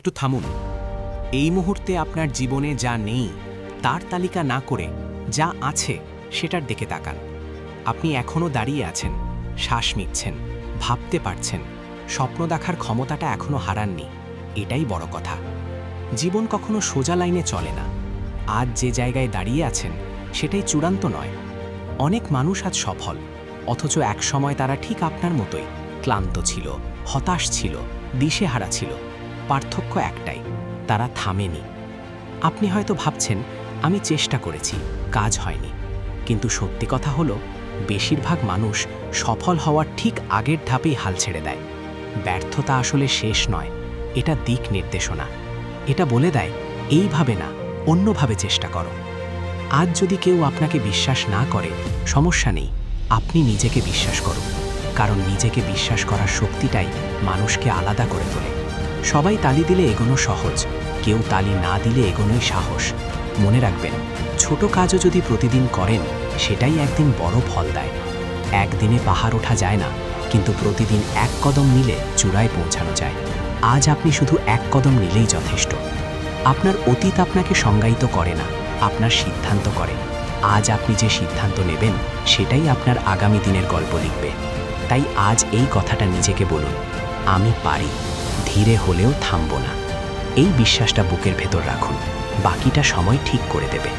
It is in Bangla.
একটু থামুন। এই মুহূর্তে আপনার জীবনে যা নেই তার তালিকা না করে যা আছে সেটার দিকে তাকান। আপনি এখনও দাঁড়িয়ে আছেন, শ্বাস নিচ্ছেন, ভাবতে পারছেন, স্বপ্ন দেখার ক্ষমতাটা এখনও হারাননি। এটাই বড় কথা। জীবন কখনো সোজা লাইনে চলে না। আজ যে জায়গায় দাঁড়িয়ে আছেন সেটাই চূড়ান্ত নয়। অনেক মানুষ আজ সফল, অথচ একসময় তারা ঠিক আপনার মতোই ক্লান্ত ছিল, হতাশ ছিল, দিশেহারা ছিল। পার্থক্য একটাই, তারা থামেনি। আপনি হয়তো ভাবছেন আমি চেষ্টা করেছি, কাজ হয়নি। কিন্তু সত্যি কথা হলো, বেশিরভাগ মানুষ সফল হওয়ার ঠিক আগের ধাপেই হাল ছেড়ে দেয়। ব্যর্থতা আসলে শেষ নয়, এটা দিক নির্দেশনা। এটা বলে দেয় এইভাবে না, অন্যভাবে চেষ্টা করো। আজ যদি কেউ আপনাকে বিশ্বাস না করে, সমস্যা নেই, আপনি নিজেকে বিশ্বাস করুন। কারণ নিজেকে বিশ্বাস করার শক্তিটাই মানুষকে আলাদা করে তোলে। সবাই তালি দিলে এগোনো সহজ, কেউ তালি না দিলে এগোনোই সাহস। মনে রাখবেন, ছোট কাজও যদি প্রতিদিন করেন, সেটাই একদিন বড় ফল দেয়। একদিনে পাহাড় ওঠা যায় না, কিন্তু প্রতিদিন এক কদম নিলে চূড়ায় পৌঁছানো যায়। আজ আপনি শুধু এক কদম নিলেই যথেষ্ট। আপনার অতীত আপনাকে সংজ্ঞায়িত করে না, আপনার সিদ্ধান্ত করে। আজ আপনি যে সিদ্ধান্ত নেবেন, সেটাই আপনার আগামী দিনের গল্প লিখবে। তাই আজ এই কথাটা নিজেকে বলুন, আমি পারি, ধীরে হলেও থামব না। এই বিশ্বাসটা বুকের ভেতর রাখুন, বাকিটা সময় ঠিক করে দেবে।